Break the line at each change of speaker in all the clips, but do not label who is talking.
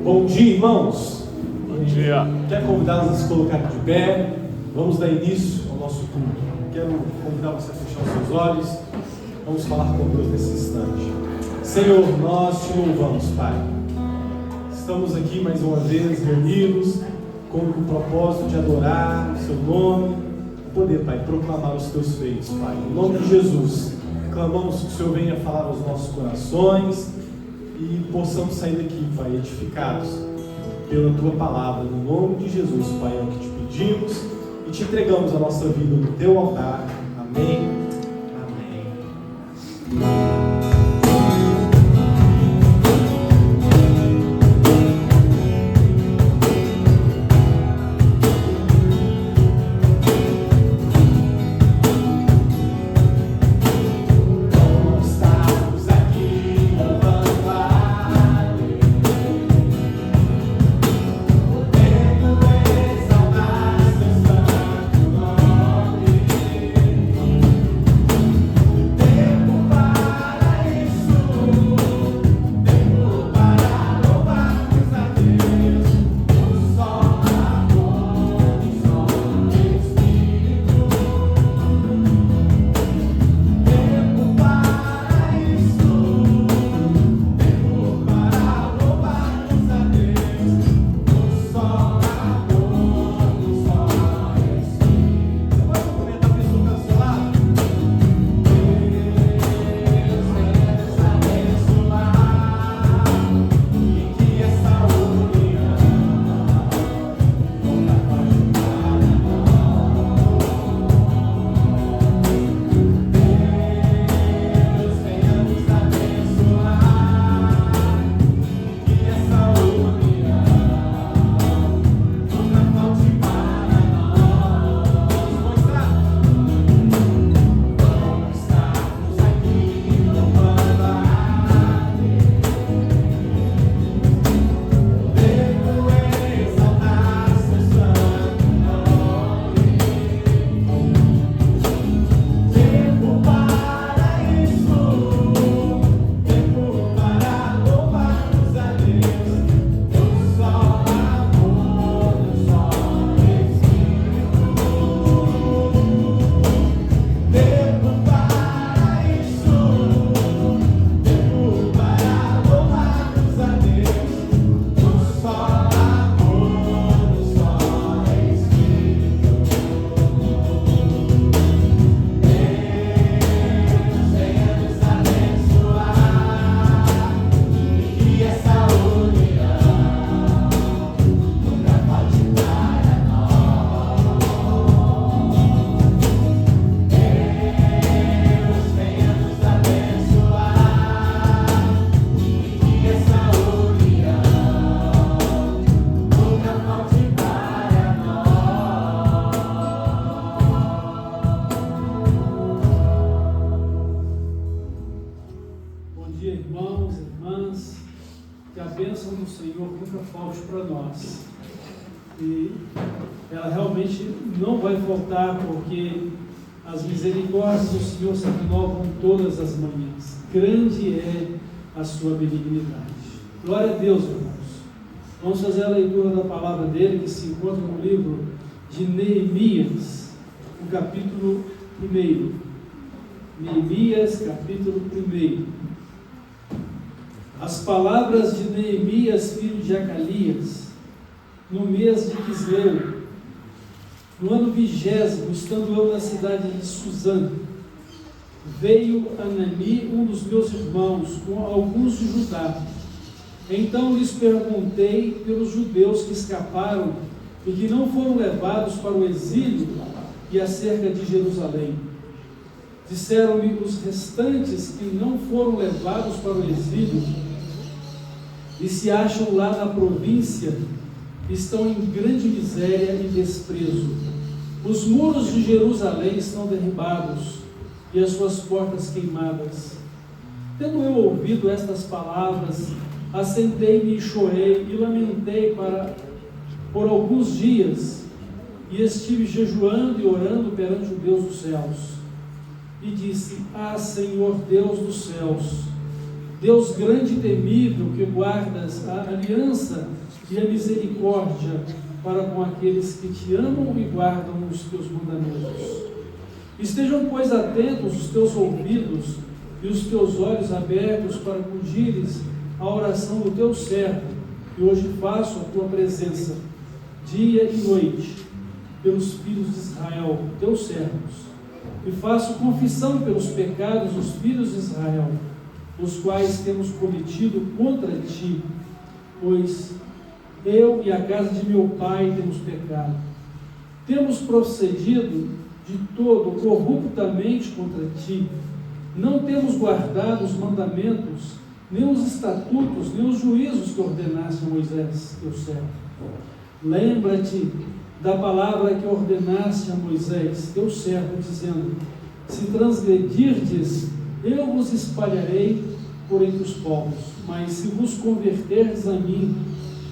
Bom dia, irmãos.
Bom dia.
Quero convidá-los a se colocar de pé. Vamos dar início ao nosso culto. Quero convidar você a fechar os seus olhos. Vamos falar com Deus nesse instante. Senhor, nós te louvamos, Pai. Estamos aqui mais uma vez reunidos com o propósito de adorar o seu nome, poder, Pai, proclamar os teus feitos, Pai. Em nome de Jesus, clamamos que o Senhor venha falar aos nossos corações e possamos sair daqui, Pai, edificados pela tua palavra. No nome de Jesus, Pai, é o que te pedimos e te entregamos a nossa vida no teu altar. Amém. Amém.
Porque as misericórdias do Senhor se renovam todas as manhãs. Grande é a sua benignidade. Glória a Deus, irmãos. Vamos fazer a leitura da palavra dele, que se encontra no livro de Neemias, no capítulo 1. Neemias, capítulo 1. As palavras de Neemias, filho de Acalias, no mês de Quisleu, no ano 20º, estando eu na cidade de Suzã, veio Anani, um dos meus irmãos, com alguns de Judá. Então lhes perguntei pelos judeus que escaparam e que não foram levados para o exílio e acerca de Jerusalém. Disseram-me os restantes que não foram levados para o exílio e se acham lá na província, estão em grande miséria e desprezo. Os muros de Jerusalém estão derribados e as suas portas queimadas. Tendo eu ouvido estas palavras, assentei-me e chorei e lamentei por alguns dias, e estive jejuando e orando perante o Deus dos céus. E disse: Ah, Senhor Deus dos céus, Deus grande e temível, que guardas a aliança e a misericórdia para com aqueles que te amam e guardam os teus mandamentos. Estejam, pois, atentos os teus ouvidos e os teus olhos abertos para acudires à oração do teu servo, que hoje faço a tua presença, dia e noite, pelos filhos de Israel, teus servos, e faço confissão pelos pecados dos filhos de Israel, os quais temos cometido contra ti, pois eu e a casa de meu pai temos pecado. Temos procedido de todo corruptamente contra ti, não temos guardado os mandamentos, nem os estatutos, nem os juízos que ordenaste a Moisés, teu servo. Lembra-te da palavra que ordenaste a Moisés, teu servo, dizendo: se transgredirdes, eu vos espalharei por entre os povos, mas se vos converterdes a mim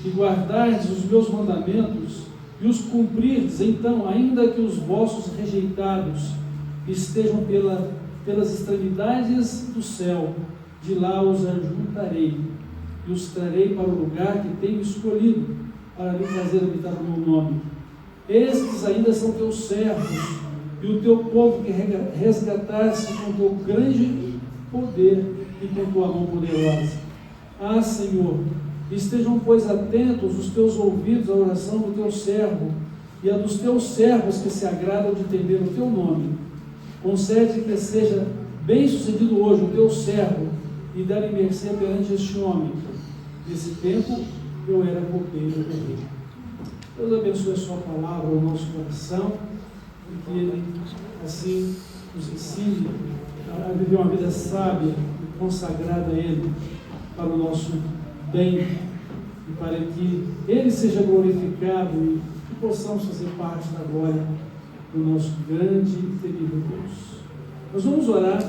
e guardardes os meus mandamentos e os cumprirdes, então, ainda que os vossos rejeitados estejam pelas extremidades do céu, de lá os ajuntarei e os trarei para o lugar que tenho escolhido para lhe fazer habitar o meu nome. Estes ainda são teus servos e o teu povo que resgataste com teu grande poder e com tua mão poderosa. Ah, Senhor, estejam, pois, atentos os teus ouvidos à oração do teu servo e a dos teus servos que se agradam de temer o teu nome. Concede que seja bem sucedido hoje o teu servo e dá-lhe mercê perante este homem. Nesse tempo eu era copeiro do rei. Deus abençoe a sua palavra ao nosso coração e que Ele assim nos ensine a viver uma vida sábia e consagrada a Ele para o nosso bem e para que Ele seja glorificado e que possamos fazer parte da glória do nosso grande e temível Deus. Nós vamos orar,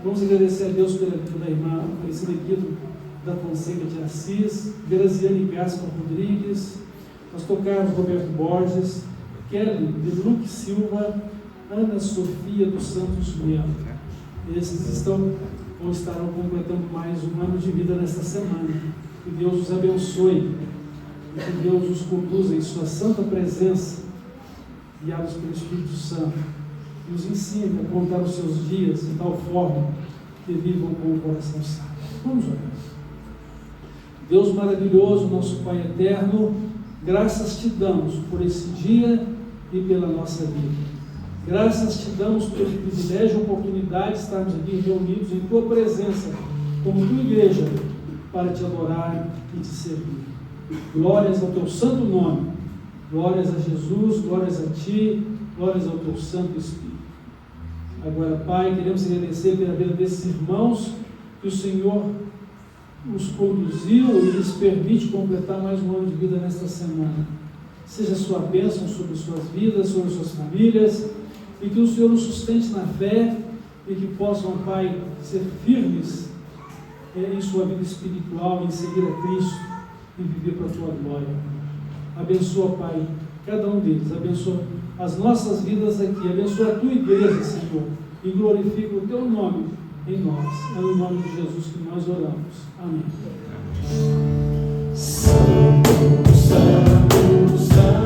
vamos agradecer a Deus pela vida da irmã Aparecida Guido da Fonseca de Assis, Graziane Gaspar Rodrigues, Pastor Carlos Roberto Borges, Kelly de Luque Silva, Ana Sofia dos Santos Melo. Esses estão ou estarão completando mais um ano de vida nesta semana. Que Deus os abençoe e que Deus os conduza em sua santa presença, guiados pelo Espírito Santo, e os ensine a contar os seus dias de tal forma que vivam com o coração sábio. Vamos orar. Deus maravilhoso, nosso Pai eterno, graças te damos por esse dia e pela nossa vida. Graças te damos pelo privilégio e oportunidade de estarmos aqui reunidos em tua presença, como tua igreja, para te adorar e te servir. Glórias ao teu santo nome, glórias a Jesus, glórias a ti, glórias ao teu Santo Espírito. Agora, Pai, queremos agradecer pela vida desses irmãos que o Senhor os conduziu e lhes permite completar mais um ano de vida nesta semana. Seja a sua bênção sobre suas vidas, sobre suas famílias, e que o Senhor os sustente na fé e que possam, Pai, ser firmes em sua vida espiritual, em seguir a Cristo e viver para a tua glória. Abençoa, Pai, cada um deles, abençoa as nossas vidas aqui, abençoa a tua igreja, Senhor, e glorifica o teu nome em nós. É no nome de Jesus que nós oramos. Amém. Santo, Santo, Santo,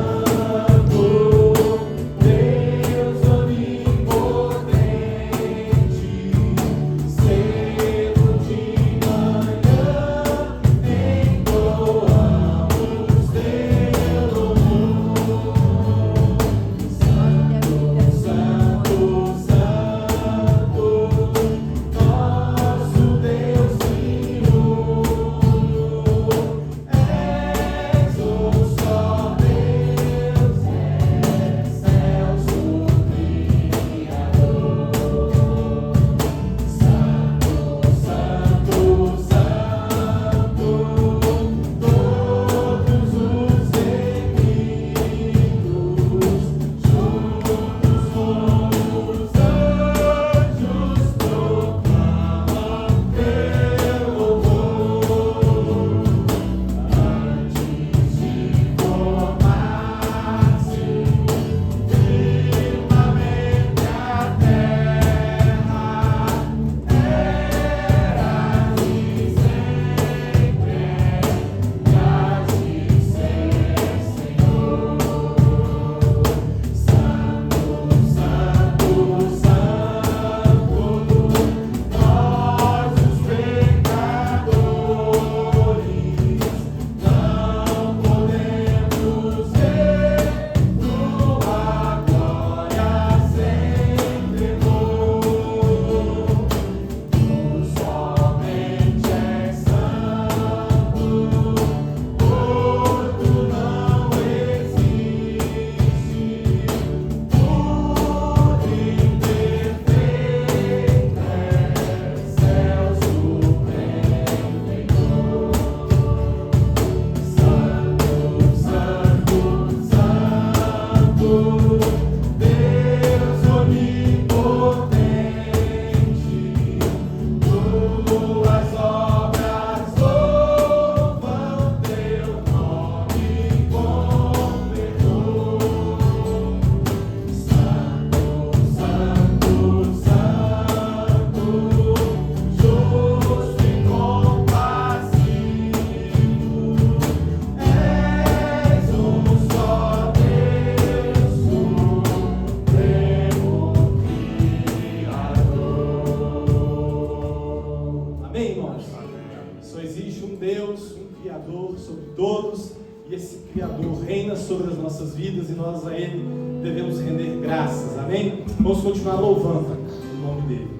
existe um Deus, um Criador sobre todos, e esse Criador reina sobre as nossas vidas e nós a Ele devemos render graças, amém? Vamos continuar louvando o nome dEle.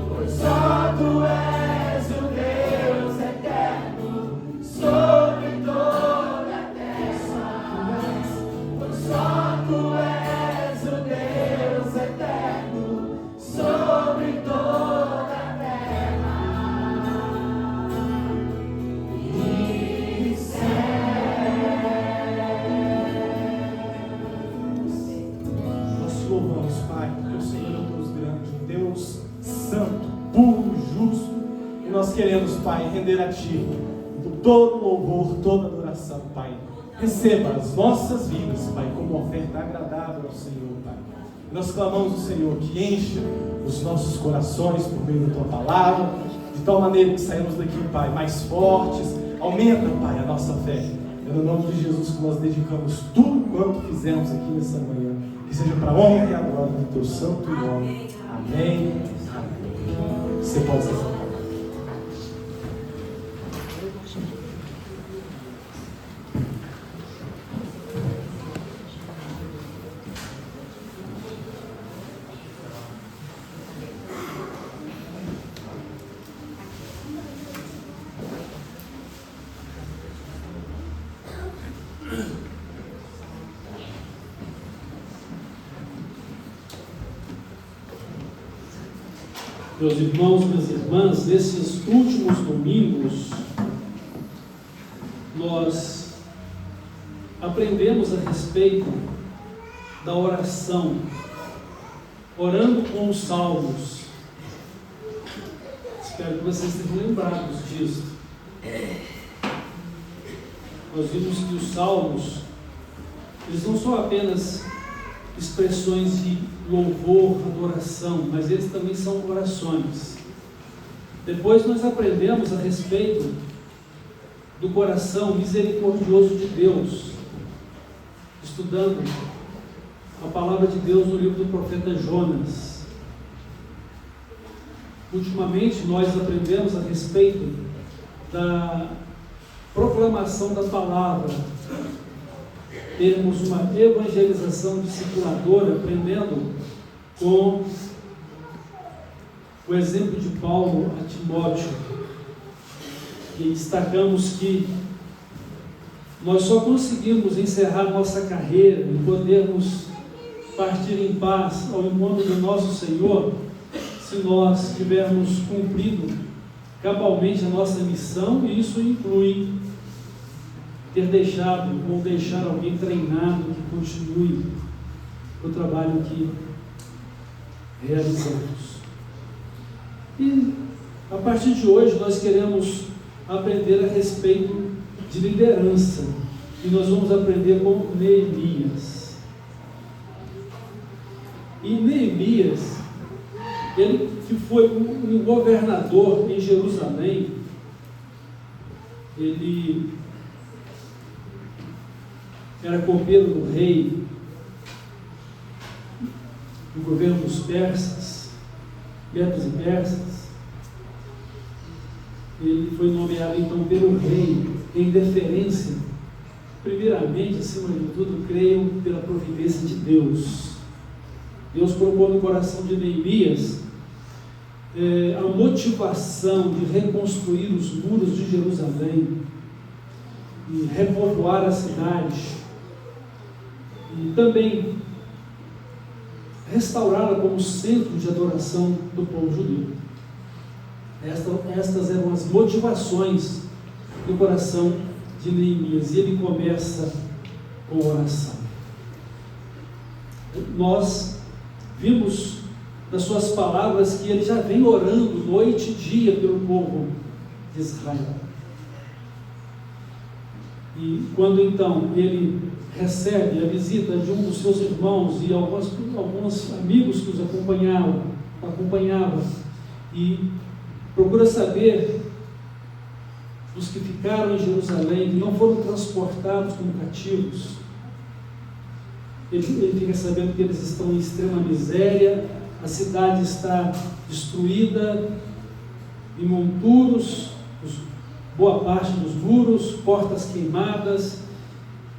pois só tu és o Deus eterno sobre toda a terra. Pois só tu és o Deus eterno sobre toda a terra e céu.
Nós te louvamos, Pai, porque o Senhor é um Deus grande, um Deus santo, puro, justo, e nós queremos, Pai, render a Ti todo louvor, toda adoração, Pai. Receba as nossas vidas, Pai, como oferta agradável ao Senhor, Pai. E nós clamamos ao Senhor que encha os nossos corações por meio da Tua palavra, de tal maneira que saímos daqui, Pai, mais fortes. Aumenta, Pai, a nossa fé. É no nome de Jesus que nós dedicamos tudo quanto fizemos aqui nessa manhã. Que seja para a honra e a glória do Teu santo nome. Amém. Amém. Você pode se sentar.
Meus irmãos, minhas irmãs, nesses últimos domingos, nós aprendemos a respeito da oração, orando com os salmos. Espero que vocês estejam lembrados disso. Nós vimos que os salmos, eles não são apenas expressões de louvor, adoração, mas eles também são orações. Depois nós aprendemos a respeito do coração misericordioso de Deus, estudando a palavra de Deus no livro do profeta Jonas. Ultimamente nós aprendemos a respeito da proclamação da palavra, termos uma evangelização discipuladora, aprendendo com o exemplo de Paulo a Timóteo, e destacamos que nós só conseguimos encerrar nossa carreira e podermos partir em paz ao encontro do nosso Senhor se nós tivermos cumprido cabalmente a nossa missão, e isso inclui ter deixado ou deixar alguém treinado que continue o trabalho que realizamos. E a partir de hoje nós queremos aprender a respeito de liderança, e nós vamos aprender com Neemias. E Neemias, ele que foi um governador em Jerusalém, ele era copeiro do rei, do governo dos persas, medos e persas. Ele foi nomeado então pelo rei em deferência, primeiramente, acima de tudo, creio, pela providência de Deus. Deus colocou no coração de Neemias a motivação de reconstruir os muros de Jerusalém e repovoar a cidade, e também restaurá-la como centro de adoração do povo judeu. Estas eram as motivações do coração de Neemias, e ele começa com oração. Nós vimos das suas palavras que ele já vem orando noite e dia pelo povo de Israel. E quando então ele recebe a visita de um dos seus irmãos e alguns amigos que os acompanhavam, e procura saber dos que ficaram em Jerusalém, que não foram transportados como cativos, ele fica sabendo que eles estão em extrema miséria, a cidade está destruída, em monturos, boa parte dos muros, portas queimadas,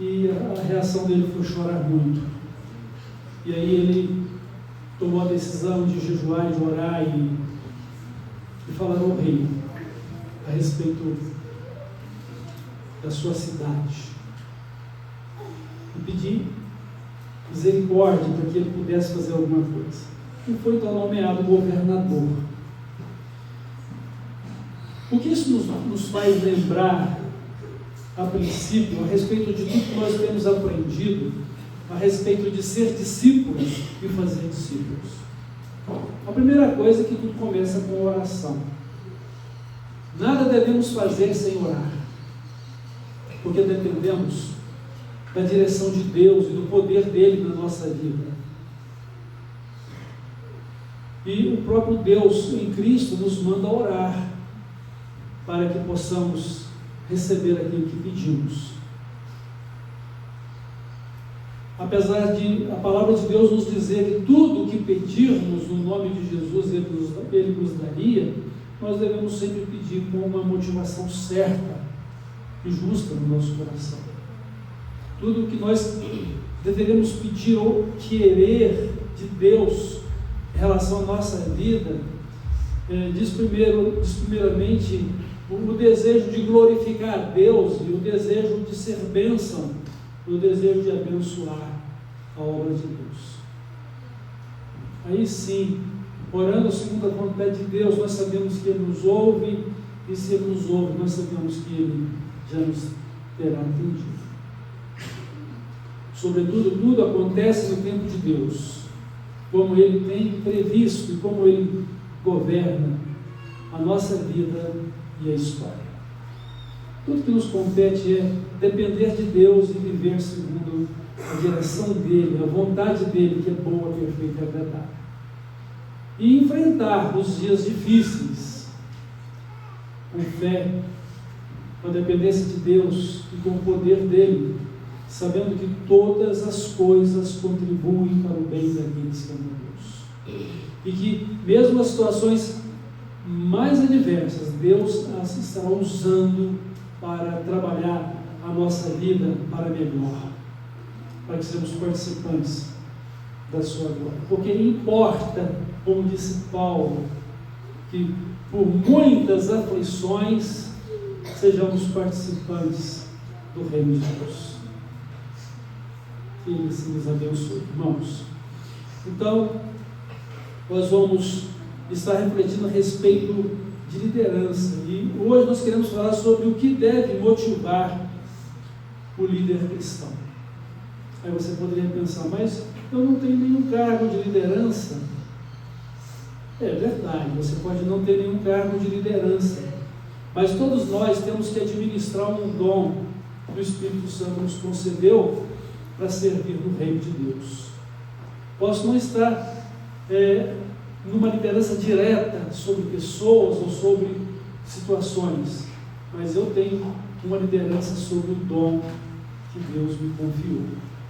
e a reação dele foi chorar muito. E aí ele tomou a decisão de jejuar e de orar e falar ao rei a respeito da sua cidade e pedir misericórdia para que ele pudesse fazer alguma coisa. E foi então nomeado governador. O que isso nos faz lembrar, a princípio, a respeito de tudo que nós temos aprendido a respeito de ser discípulos e fazer discípulos? A primeira coisa é que tudo começa com oração. Nada devemos fazer sem orar, porque dependemos da direção de Deus e do poder dele na nossa vida. E o próprio Deus em Cristo nos manda orar para que possamos receber aquilo que pedimos. Apesar de a palavra de Deus nos dizer que tudo o que pedirmos no nome de Jesus Ele nos daria, nós devemos sempre pedir com uma motivação certa e justa no nosso coração. Tudo o que nós deveremos pedir ou querer de Deus em relação à nossa vida, diz primeiramente o desejo de glorificar a Deus e o desejo de ser bênção, o desejo de abençoar a obra de Deus. Aí sim, orando segundo a vontade de Deus, nós sabemos que Ele nos ouve, e se Ele nos ouve, nós sabemos que Ele já nos terá atendido. Sobretudo, tudo acontece no tempo de Deus, como Ele tem previsto e como Ele governa a nossa vida e a história. Tudo que nos compete é depender de Deus e viver segundo a direção dEle, a vontade dEle, que é boa, perfeita e agradável. E enfrentar os dias difíceis com fé, com a dependência de Deus e com o poder dEle, sabendo que todas as coisas contribuem para o bem daqueles que amam Deus. E que mesmo as situações mais adversas, Deus as estará usando para trabalhar a nossa vida para melhor, para que sejamos participantes da sua glória. Porque importa, como disse Paulo, que por muitas aflições sejamos participantes do reino de Deus. Que Ele se nos abençoe, irmãos. Então, nós vamos estar refletindo a respeito de liderança, e hoje nós queremos falar sobre o que deve motivar o líder cristão. Aí você poderia pensar, mas eu não tenho nenhum cargo de liderança. É verdade, você pode não ter nenhum cargo de liderança, mas todos nós temos que administrar um dom que o Espírito Santo nos concedeu para servir no reino de Deus. Posso não estar numa liderança direta sobre pessoas ou sobre situações, mas eu tenho uma liderança sobre o dom que Deus me confiou.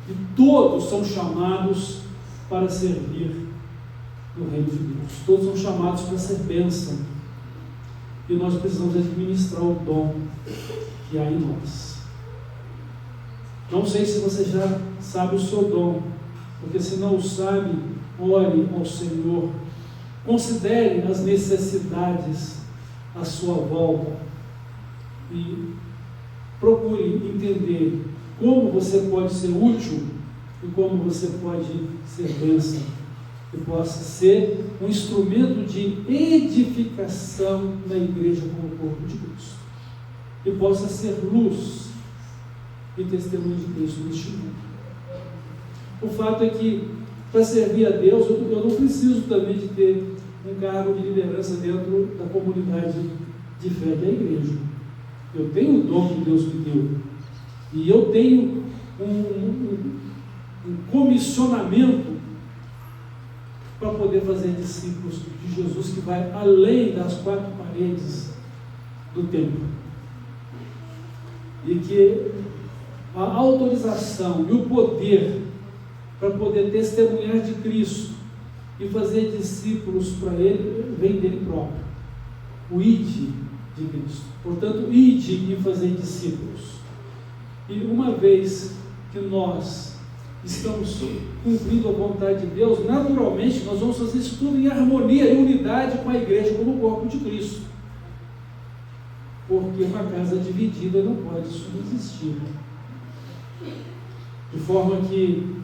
E todos são chamados para servir no reino de Deus. Todos são chamados para ser bênção. E nós precisamos administrar o dom que há em nós. Não sei se você já sabe o seu dom, porque se não o sabe, ore ao Senhor. Considere as necessidades à sua volta e procure entender como você pode ser útil e como você pode ser bênção e possa ser um instrumento de edificação na igreja como corpo de Cristo e possa ser luz e testemunho de Cristo neste mundo. O fato é que para servir a Deus eu não preciso também de ter um cargo de liderança dentro da comunidade de fé que é a igreja. Eu tenho o dom que Deus me deu e eu tenho um comissionamento para poder fazer discípulos de Jesus que vai além das quatro paredes do templo, e que a autorização e o poder para poder testemunhar de Cristo e fazer discípulos para Ele vem dele próprio, o ide de Cristo. Portanto, ide e fazer discípulos. E uma vez que nós estamos cumprindo a vontade de Deus, naturalmente nós vamos fazer isso tudo em harmonia e unidade com a igreja como o corpo de Cristo. Porque uma casa dividida não pode subsistir. De forma que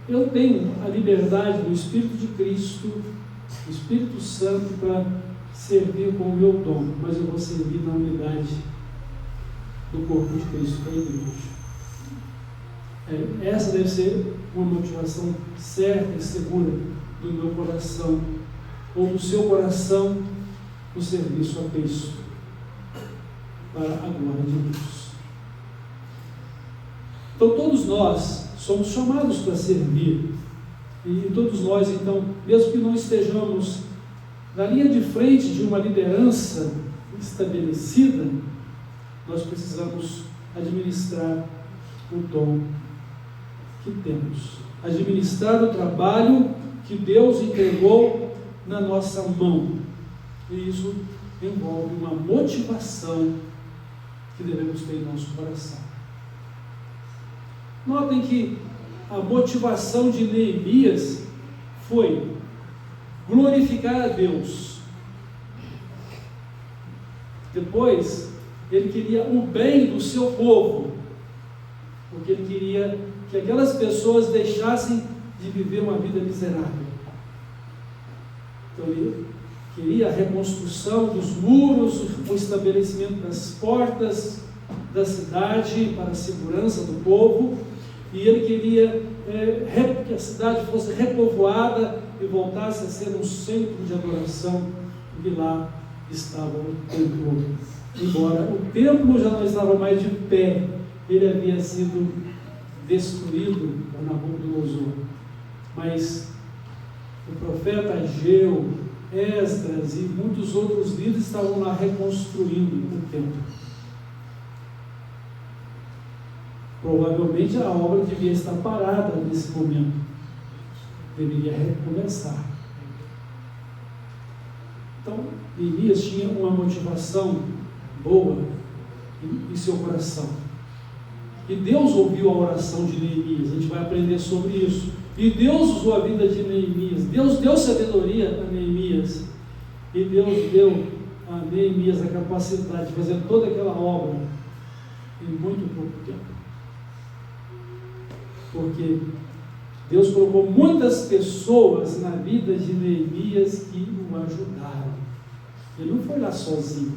eu tenho a liberdade do Espírito de Cristo, do Espírito Santo, para servir com o meu dom, mas eu vou servir na unidade do corpo de Cristo, que é a igreja. Essa deve ser uma motivação certa e segura do meu coração, ou do seu coração, no serviço a Cristo, para a glória de Deus. Então todos nós somos chamados para servir, e todos nós, então, mesmo que não estejamos na linha de frente de uma liderança estabelecida, nós precisamos administrar o dom que temos, administrar o trabalho que Deus entregou na nossa mão, e isso envolve uma motivação que devemos ter em nosso coração. Notem que a motivação de Neemias foi glorificar a Deus. Depois, ele queria o bem do seu povo, porque ele queria que aquelas pessoas deixassem de viver uma vida miserável. Então ele queria a reconstrução dos muros, o estabelecimento das portas da cidade para a segurança do povo, e ele queria que a cidade fosse repovoada e voltasse a ser um centro de adoração, e lá estava o templo. Embora o templo já não estava mais de pé, ele havia sido destruído por Nabucodonosor. Mas o profeta Ageu, Esdras e muitos outros líderes estavam lá reconstruindo o templo. Provavelmente a obra devia estar parada nesse momento, deveria recomeçar. Então, Neemias tinha uma motivação boa em seu coração. E Deus ouviu a oração de Neemias, a gente vai aprender sobre isso. E Deus usou a vida de Neemias, Deus deu sabedoria a Neemias, e Deus deu a Neemias a capacidade de fazer toda aquela obra em muito pouco tempo. Porque Deus colocou muitas pessoas na vida de Neemias que o ajudaram. Ele não foi lá sozinho.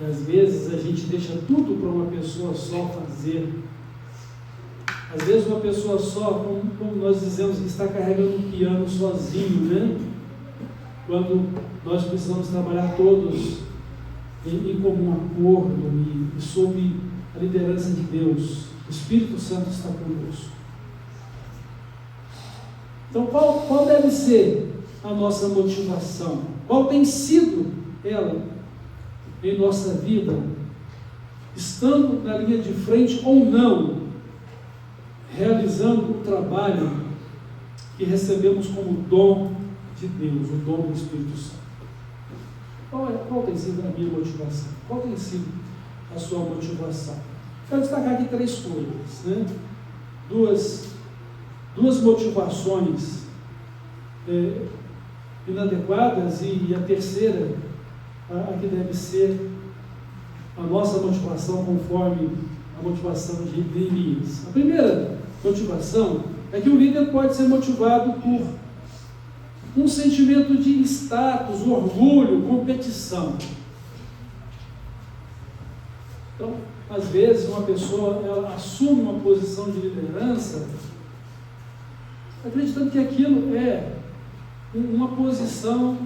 E às vezes a gente deixa tudo para uma pessoa só fazer. Às vezes uma pessoa só, como nós dizemos, que está carregando um piano sozinho, né? Quando nós precisamos trabalhar todos em comum acordo e sob a liderança de Deus. O Espírito Santo está conosco. Então, qual deve ser a nossa motivação? Qual tem sido ela em nossa vida? Estando na linha de frente ou não, realizando o trabalho que recebemos como dom de Deus, o dom do Espírito Santo. Qual tem sido a minha motivação? Qual tem sido a sua motivação? Quero destacar aqui 3 coisas, né? Duas motivações inadequadas, e a terceira, a que deve ser a nossa motivação conforme a motivação de Neemias. A primeira motivação é que o líder pode ser motivado por um sentimento de status, orgulho, competição. Então, às vezes uma pessoa ela assume uma posição de liderança acreditando que aquilo é uma posição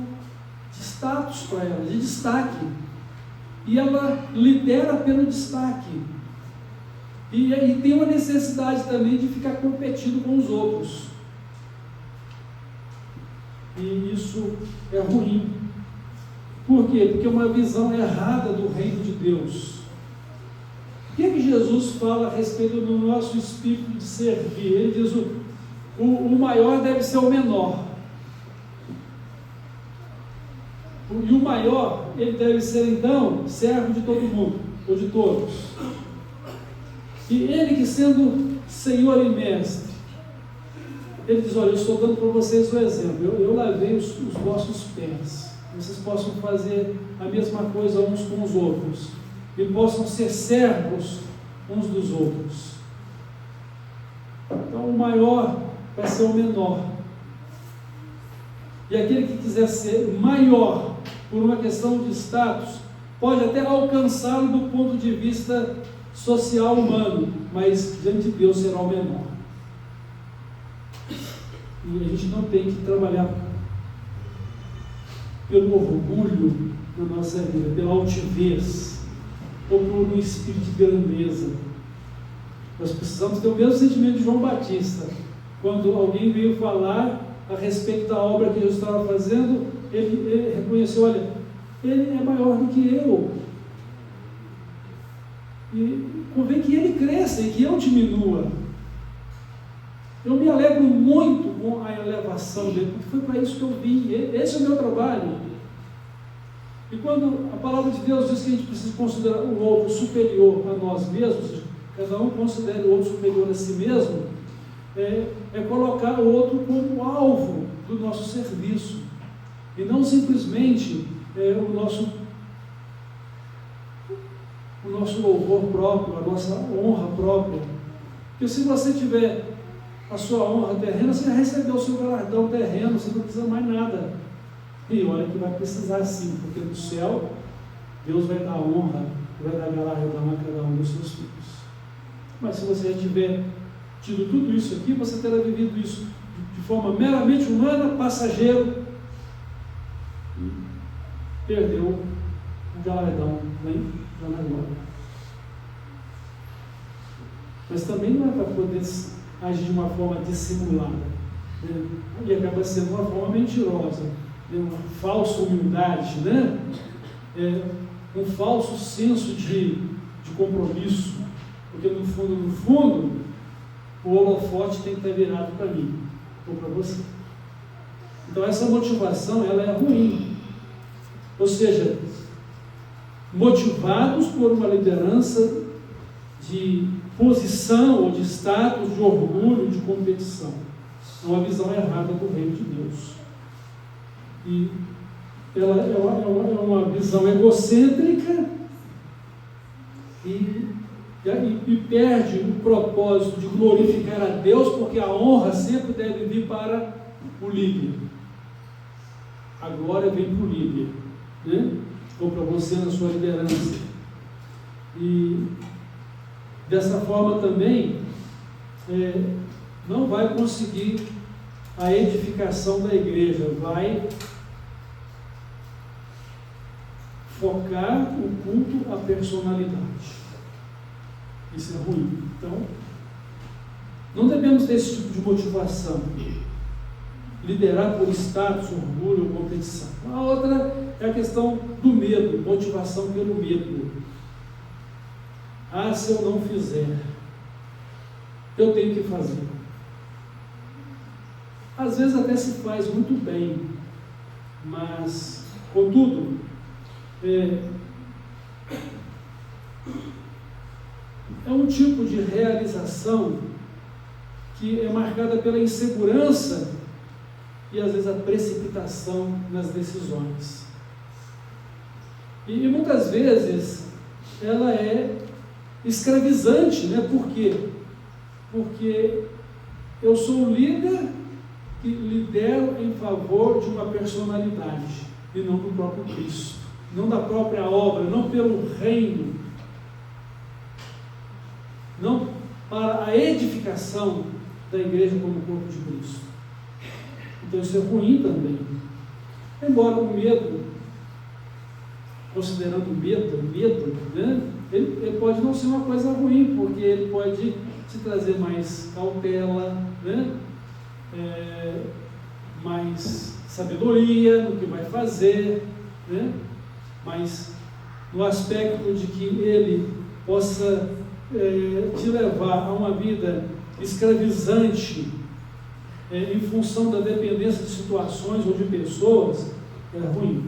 de status para ela, de destaque, e ela lidera pelo destaque, e tem uma necessidade também de ficar competindo com os outros, e isso é ruim. Por quê? Porque é uma visão errada do reino de Deus. O que é que Jesus fala a respeito do nosso espírito de servir? Ele diz: o maior deve ser o menor. E o maior, ele deve ser então servo de todo mundo, ou de todos. E ele que sendo Senhor e Mestre, ele diz: olha, eu estou dando para vocês o exemplo, eu lavei os vossos pés, vocês possam fazer a mesma coisa uns com os outros, e possam ser servos uns dos outros. Então o maior vai ser o menor, e aquele que quiser ser maior por uma questão de status, pode até alcançá-lo do ponto de vista social humano, mas diante de Deus será o menor. E a gente não tem que trabalhar pelo orgulho na nossa vida, pela altivez, ou por um espírito de grandeza. Nós precisamos ter o mesmo sentimento de João Batista. Quando alguém veio falar a respeito da obra que Jesus estava fazendo, ele reconheceu: olha, ele é maior do que eu. E convém que ele cresça e que eu diminua. Eu me alegro muito com a elevação dele, porque foi para isso que eu vim. Esse é o meu trabalho. E quando a palavra de Deus diz que a gente precisa considerar o outro superior a nós mesmos, cada um considere o outro superior a si mesmo, é colocar o outro como alvo do nosso serviço, e não simplesmente o nosso louvor próprio, a nossa honra própria. Porque se você tiver a sua honra terrena, você já recebeu o seu galardão terreno, você não precisa mais nada. E olha que vai precisar sim, porque no céu Deus vai dar honra, vai dar galardão a cada um dos seus filhos. Mas se você já tiver tido tudo isso aqui, você terá vivido isso de forma meramente humana, passageiro, e perdeu o galardão lá na glória. Mas também não é para poder agir de uma forma dissimulada, né? E acaba sendo uma forma mentirosa, né? Uma falsa humildade, né? Um falso senso de compromisso, porque no fundo, o holofote tem que estar virado para mim, ou para você. Então essa motivação, ela é ruim. Ou seja, motivados por uma liderança de posição ou de status, de orgulho, de competição. É uma visão errada do reino de Deus. E ela é uma visão egocêntrica e perde o propósito de glorificar a Deus, porque a honra sempre deve vir para o líder. A glória vem para o líder, né? Ou para você na sua liderança. E dessa forma também não vai conseguir a edificação da igreja, vai focar o culto à personalidade. Isso é ruim. Então, não devemos ter esse tipo de motivação. Liderar por status, orgulho ou competição. A outra é a questão do medo, motivação pelo medo. Ah, se eu não fizer, eu tenho que fazer. Às vezes até se faz muito bem, mas, contudo, é um tipo de realização que é marcada pela insegurança e às vezes a precipitação nas decisões. E muitas vezes ela é escravizante, né? Por quê? Porque eu sou o líder que lidero em favor de uma personalidade e não do próprio Cristo, não da própria obra, não pelo reino, não para a edificação da igreja como corpo de Cristo. Então isso é ruim também. Embora o medo, considerando o medo, né, ele pode não ser uma coisa ruim, porque ele pode te trazer mais cautela, né, mais sabedoria no que vai fazer, né, mas no aspecto de que ele possa te levar a uma vida escravizante em função da dependência de situações ou de pessoas, é ruim.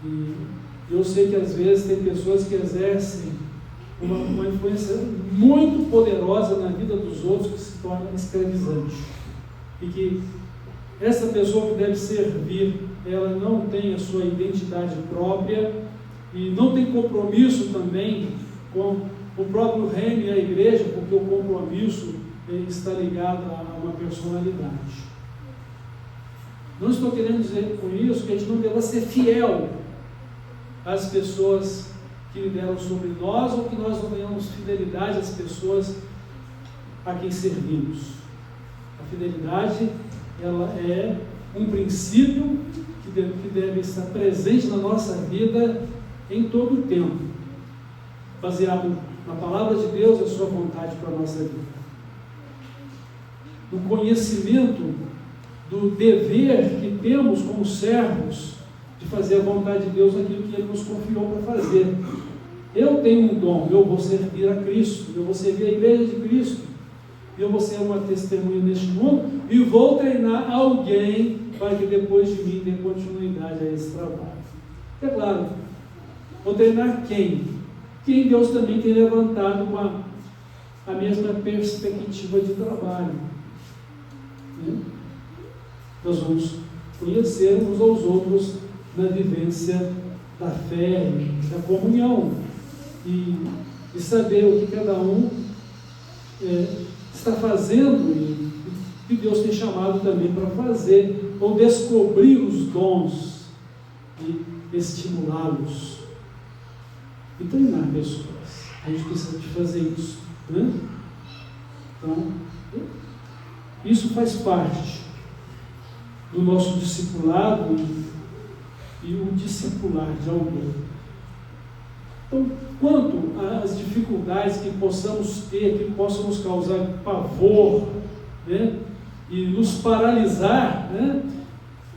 E eu sei que às vezes tem pessoas que exercem uma influência muito poderosa na vida dos outros, que se torna escravizante. E que essa pessoa que deve servir, ela não tem a sua identidade própria e não tem compromisso também com o próprio reino e a igreja, porque o compromisso está ligado a uma personalidade. Não estou querendo dizer com isso que a gente não deva ser fiel às pessoas que lideram sobre nós, ou que nós não tenhamos fidelidade às pessoas a quem servimos. A fidelidade, ela é um princípio que deve estar presente na nossa vida em todo o tempo, baseado na palavra de Deus e a sua vontade para a nossa vida. No conhecimento do dever que temos como servos de fazer a vontade de Deus naquilo que Ele nos confiou para fazer. Eu tenho um dom, eu vou servir a Cristo, eu vou servir a igreja de Cristo, eu vou ser uma testemunha neste mundo e vou treinar alguém para que depois de mim dê continuidade a esse trabalho. É claro, vou treinar quem? Quem Deus também tem levantado com a mesma perspectiva de trabalho. Nós vamos conhecer uns aos outros na vivência da fé, da comunhão, e saber o que cada um está fazendo e que Deus tem chamado também para fazer, ou descobrir os dons e estimulá-los e treinar pessoas. A gente precisa de fazer isso, né? Então, isso faz parte do nosso discipulado e o discipular de alguém. Então, quanto às dificuldades que possamos ter, que possam nos causar pavor, né, e nos paralisar, né,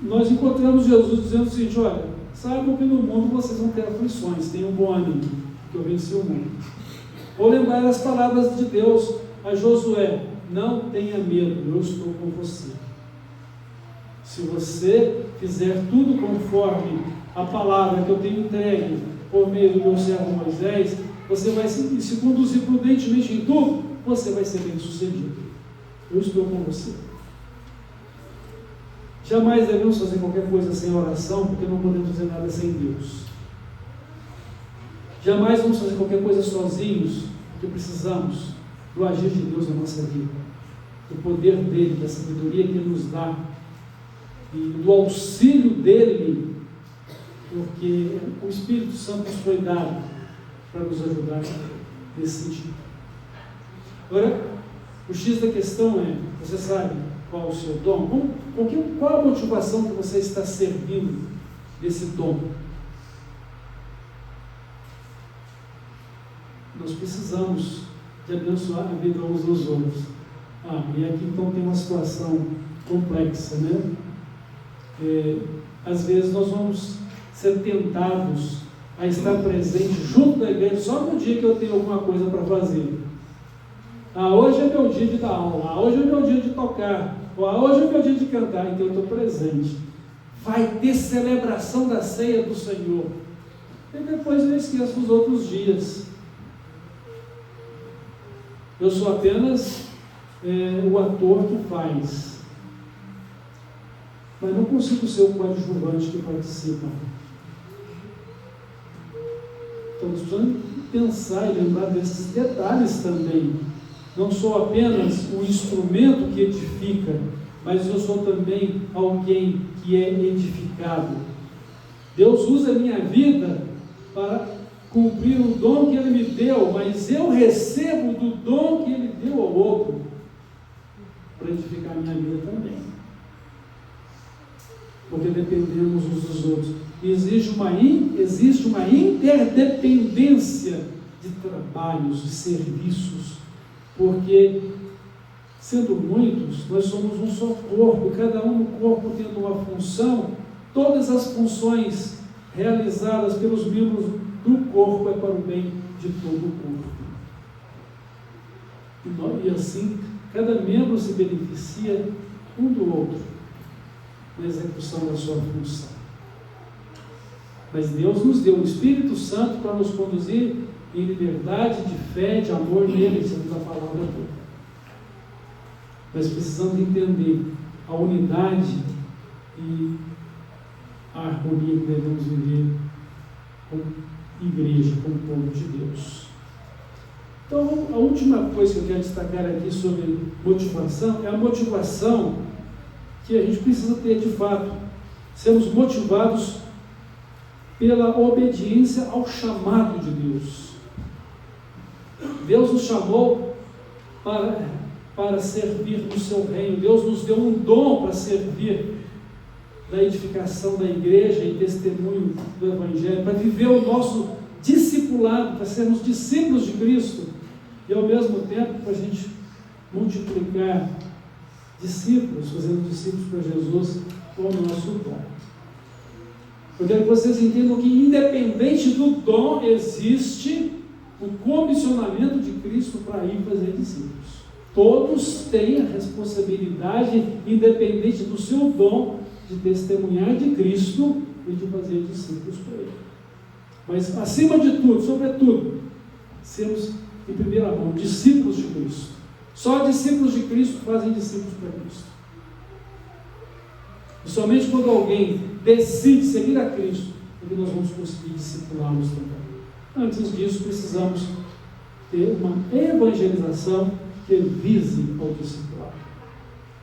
nós encontramos Jesus dizendo o seguinte: olha, saibam que no mundo vocês vão ter aflições, tenham bom ânimo, que eu venci o mundo. Vou lembrar as palavras de Deus a Josué: não tenha medo, eu estou com você. Se você fizer tudo conforme a palavra que eu tenho entregue por meio do meu servo Moisés, você vai se conduzir prudentemente em tudo, você vai ser bem sucedido. Eu estou com você. Jamais devemos fazer qualquer coisa sem oração, porque não podemos fazer nada sem Deus. Jamais vamos fazer qualquer coisa sozinhos, porque precisamos do agir de Deus na nossa vida, do poder dele, da sabedoria que ele nos dá, e do auxílio dele, porque o Espírito Santo nos foi dado para nos ajudar nesse sentido. Agora, o X da questão é: você sabe qual é o seu dom? Qual a motivação que você está servindo desse dom? Nós precisamos de abençoar a vida uns dos outros. E aqui então tem uma situação complexa, né? Às vezes nós vamos ser tentados a estar presente junto da igreja só no dia que eu tenho alguma coisa para fazer. Hoje é meu dia de dar aula, hoje é meu dia de tocar, hoje é meu dia de cantar, então eu estou presente. Vai ter celebração da ceia do Senhor, e depois eu esqueço os outros dias. Eu sou apenas o ator que faz, mas não consigo ser o coadjuvante que participa. Então nós precisamos pensar e lembrar desses detalhes também. Não sou apenas um instrumento que edifica, mas eu sou também alguém que é edificado. Deus usa a minha vida para cumprir o dom que Ele me deu, mas eu recebo do dom que Ele deu ao outro para edificar a minha vida também. Porque dependemos uns dos outros. E existe uma interdependência de trabalhos, de serviços, porque, sendo muitos, nós somos um só corpo, cada um no corpo tendo uma função, todas as funções realizadas pelos membros do corpo é para o bem de todo o corpo. E assim, cada membro se beneficia um do outro na execução da sua função. Mas Deus nos deu o Espírito Santo para nos conduzir em liberdade de fé, de amor nele, segundo a palavra toda. Mas precisamos entender a unidade e a harmonia que devemos viver como igreja, como povo de Deus. Então, a última coisa que eu quero destacar aqui sobre motivação é a motivação que a gente precisa ter de fato. Sermos motivados pela obediência ao chamado de Deus. Deus nos chamou para servir no seu reino. Deus nos deu um dom para servir na edificação da igreja e testemunho do Evangelho, para viver o nosso discipulado, para sermos discípulos de Cristo e ao mesmo tempo para a gente multiplicar discípulos, fazendo discípulos para Jesus com o nosso dom. Eu quero que vocês entendam que independente do dom existe o comissionamento de Cristo para ir fazer discípulos. Todos têm a responsabilidade, independente do seu dom, de testemunhar de Cristo e de fazer discípulos para Ele. Mas, acima de tudo, sobretudo, sermos, em primeira mão, discípulos de Cristo. Só discípulos de Cristo fazem discípulos para Cristo. E somente quando alguém decide seguir a Cristo, é que nós vamos conseguir discipulá-los também. Antes disso, precisamos ter uma evangelização que vise ao discipulado.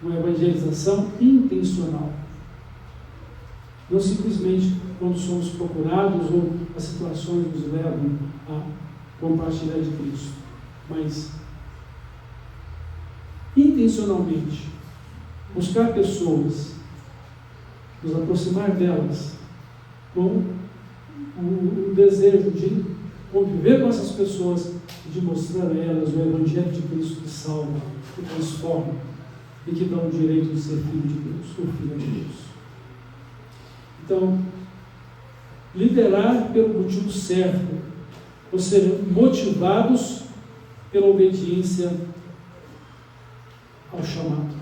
Uma evangelização intencional. Não simplesmente quando somos procurados ou as situações nos levam a compartilhar de Cristo, mas intencionalmente buscar pessoas, nos aproximar delas com o desejo de conviver com essas pessoas e de mostrar a elas o Evangelho de Cristo que salva, que transforma e que dá o direito de ser filho de Deus, ou filho de Deus. Então, liderar pelo motivo certo, ou seja, motivados pela obediência ao chamado.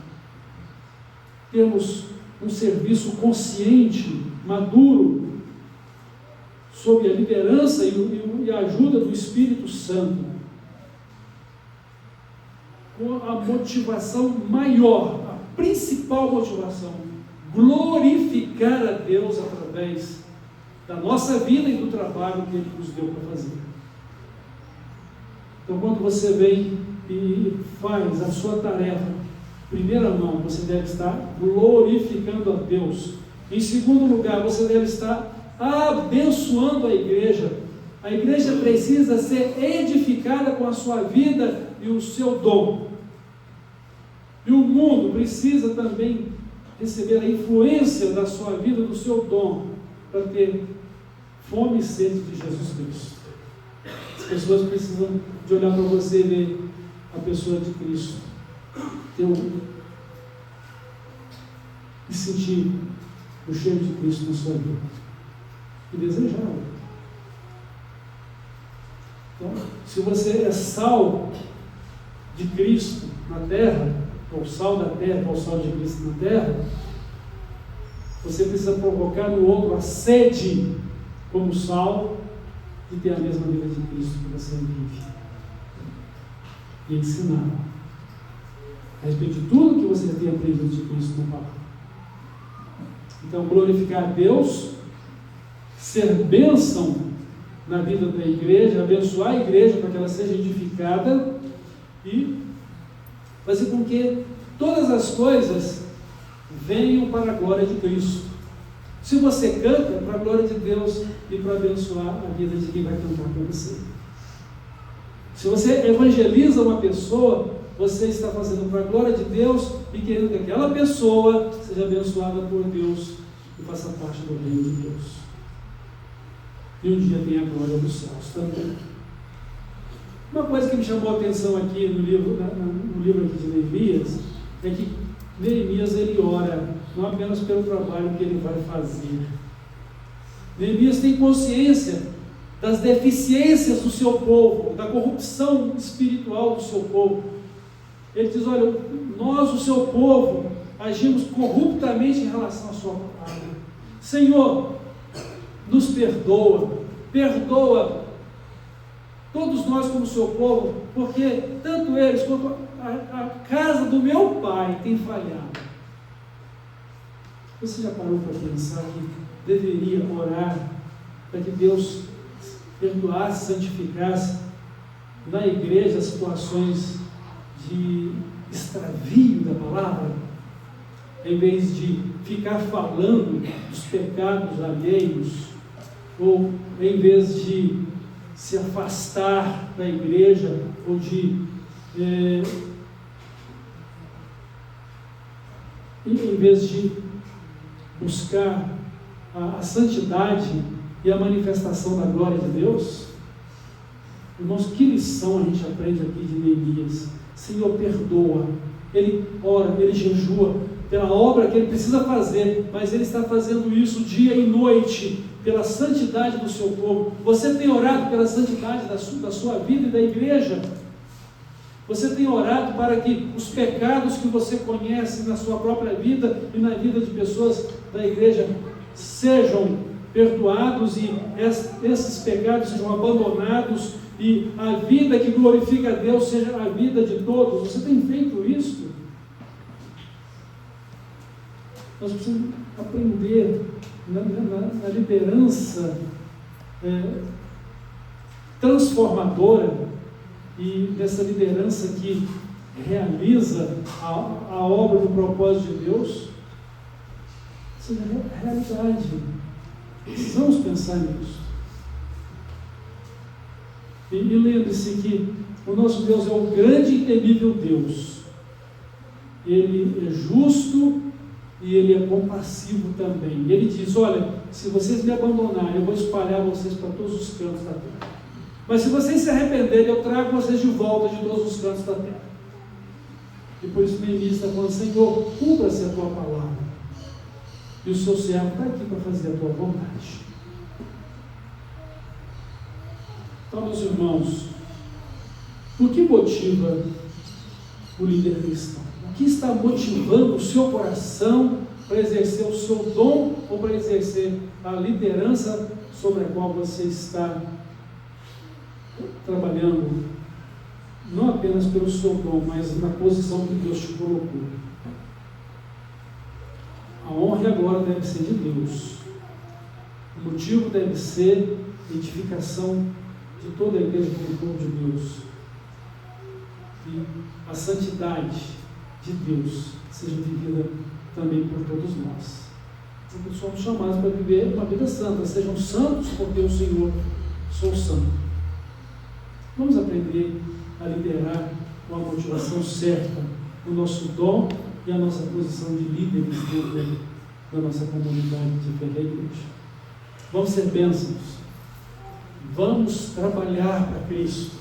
Temos um serviço consciente, maduro, sob a liderança e a ajuda do Espírito Santo, com a motivação maior, a principal motivação, glorificar a Deus através da nossa vida e do trabalho que Ele nos deu para fazer. Então, quando você vem e faz a sua tarefa, em primeira mão, você deve estar glorificando a Deus. Em segundo lugar, você deve estar abençoando a igreja. A igreja precisa ser edificada com a sua vida e o seu dom. E o mundo precisa também receber a influência da sua vida, do seu dom, para ter fome e sede de Jesus Cristo. As pessoas precisam de olhar para você e ver a pessoa de Cristo, e sentir o cheiro de Cristo na sua vida, e desejá-lo. Então, se você é sal de Cristo na terra, ou sal da terra, ou sal de Cristo na terra, você precisa provocar no outro a sede como sal e ter a mesma vida de Cristo que você vive. E ensinar a respeito de tudo que você tem aprendido de Cristo no palavra. Então, glorificar a Deus, ser bênção na vida da igreja, abençoar a igreja para que ela seja edificada e fazer com que todas as coisas venham para a glória de Cristo. Se você canta, para a glória de Deus e para abençoar a vida de quem vai cantar com você. Se você evangeliza uma pessoa, você está fazendo para a glória de Deus e querendo que aquela pessoa seja abençoada por Deus e faça parte do reino de Deus. E um dia tenha a glória dos céus também. Uma coisa que me chamou a atenção aqui no livro aqui de Neemias é que Neemias ele ora não apenas pelo trabalho que ele vai fazer. Neemias tem consciência das deficiências do seu povo, da corrupção espiritual do seu povo. Ele diz: olha, nós, o seu povo, agimos corruptamente em relação à sua palavra. Senhor, nos perdoa todos nós como seu povo, porque tanto eles quanto a casa do meu pai tem falhado. Você já parou para pensar que deveria orar para que Deus perdoasse, santificasse na igreja as situações de extravio da palavra, em vez de ficar falando dos pecados alheios, ou em vez de se afastar da igreja, ou de em vez de buscar a santidade e a manifestação da glória de Deus? Irmãos, que lição a gente aprende aqui de Neemias? Senhor, perdoa. Ele ora, ele jejua pela obra que ele precisa fazer, mas ele está fazendo isso dia e noite, pela santidade do seu povo. Você tem orado pela santidade da sua vida e da igreja? Você tem orado para que os pecados que você conhece na sua própria vida e na vida de pessoas da igreja sejam perdoados e esses pecados sejam abandonados e a vida que glorifica a Deus seja a vida de todos? Você tem feito isso? Nós precisamos aprender na liderança transformadora e dessa liderança que realiza a obra do propósito de Deus. Isso é realidade. Precisamos pensar nisso. E lembre-se que o nosso Deus é o grande e temível Deus. Ele é justo e Ele é compassivo também. Ele diz: olha, se vocês me abandonarem, eu vou espalhar vocês para todos os cantos da terra. Mas se vocês se arrependerem, eu trago vocês de volta de todos os cantos da terra. E por isso Neemias está falando: Senhor, cumpra-se a tua palavra. E o seu servo está aqui para fazer a tua vontade. Então, meus irmãos, o que motiva o líder cristão? O que está motivando o seu coração para exercer o seu dom ou para exercer a liderança sobre a qual você está trabalhando? Não apenas pelo seu dom, mas na posição que Deus te colocou. A honra agora deve ser de Deus. O motivo deve ser a edificação de toda a igreja do povo de Deus. E a santidade de Deus seja vivida também por todos nós. Porque somos chamados para viver uma vida santa. Sejam santos, porque o Senhor sou santo. Vamos aprender a liderar com a motivação certa, o nosso dom e a nossa posição de líderes dentro da nossa comunidade de fé da igreja. Vamos ser bênçãos. Vamos trabalhar para Cristo.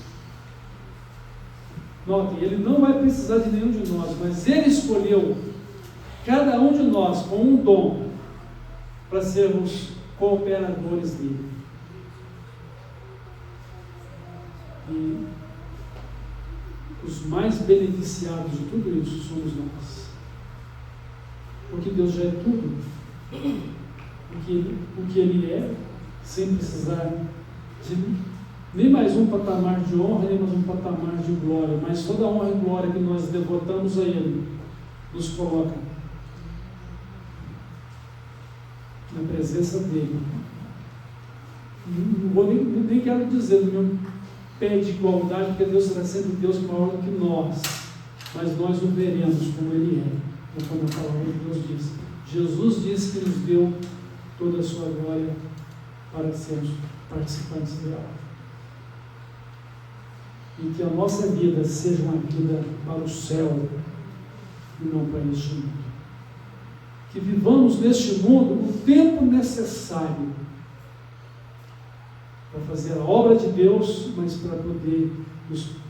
Notem, Ele não vai precisar de nenhum de nós, mas Ele escolheu cada um de nós com um dom para sermos cooperadores dEle. E os mais beneficiados de tudo isso somos nós. Porque Deus já é tudo. O que Ele é, sem precisar de nem mais um patamar de honra, nem mais um patamar de glória, mas toda a honra e glória que nós devotamos a Ele, nos coloca na presença dEle. Não vou nem quero dizer no meu pé de igualdade, porque Deus será sempre Deus maior do que nós, mas nós o veremos como Ele é, como a palavra de Deus diz. Jesus disse que nos deu toda a sua glória para sermos participantes dela. E que a nossa vida seja uma vida para o céu e não para este mundo. Que vivamos neste mundo o tempo necessário para fazer a obra de Deus, mas para poder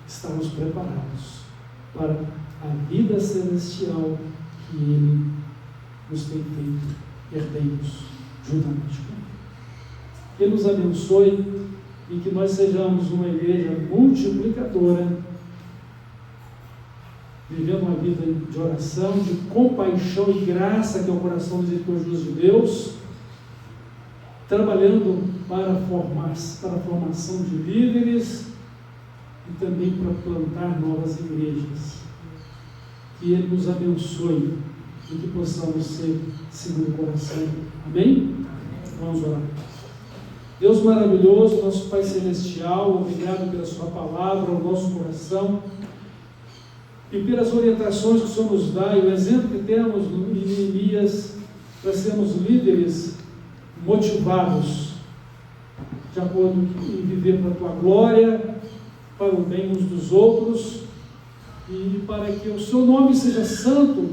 estarmos preparados para a vida celestial que Ele nos tem feito herdeiros juntamente com Ele. Que Ele nos abençoe e que nós sejamos uma igreja multiplicadora, vivendo uma vida de oração, de compaixão e graça, que é o coração misericordioso de Deus, trabalhando para a formação de líderes e também para plantar novas igrejas. Que Ele nos abençoe e que possamos ser segundo o coração. Amém? Vamos orar. Deus maravilhoso, nosso Pai Celestial, obrigado pela Sua palavra, ao nosso coração e pelas orientações que o Senhor nos dá e o exemplo que temos em Neemias para sermos líderes motivados de acordo em viver para a Tua glória, para o bem uns dos outros e para que o Seu nome seja santo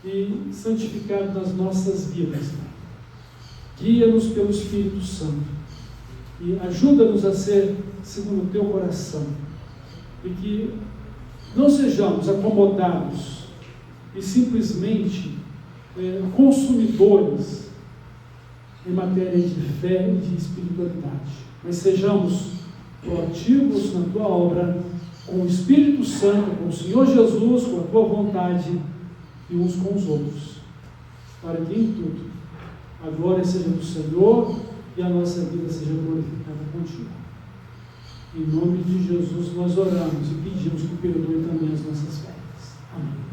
e santificado nas nossas vidas. Guia-nos pelo Espírito Santo e ajuda-nos a ser segundo o Teu coração e que não sejamos acomodados e simplesmente consumidores em matéria de fé e de espiritualidade, mas sejamos proativos na Tua obra, com o Espírito Santo, com o Senhor Jesus, com a Tua vontade e uns com os outros, para que em tudo a glória seja do Senhor e a nossa vida seja glorificada contigo. Em nome de Jesus nós oramos e pedimos que perdoe também as nossas faltas. Amém.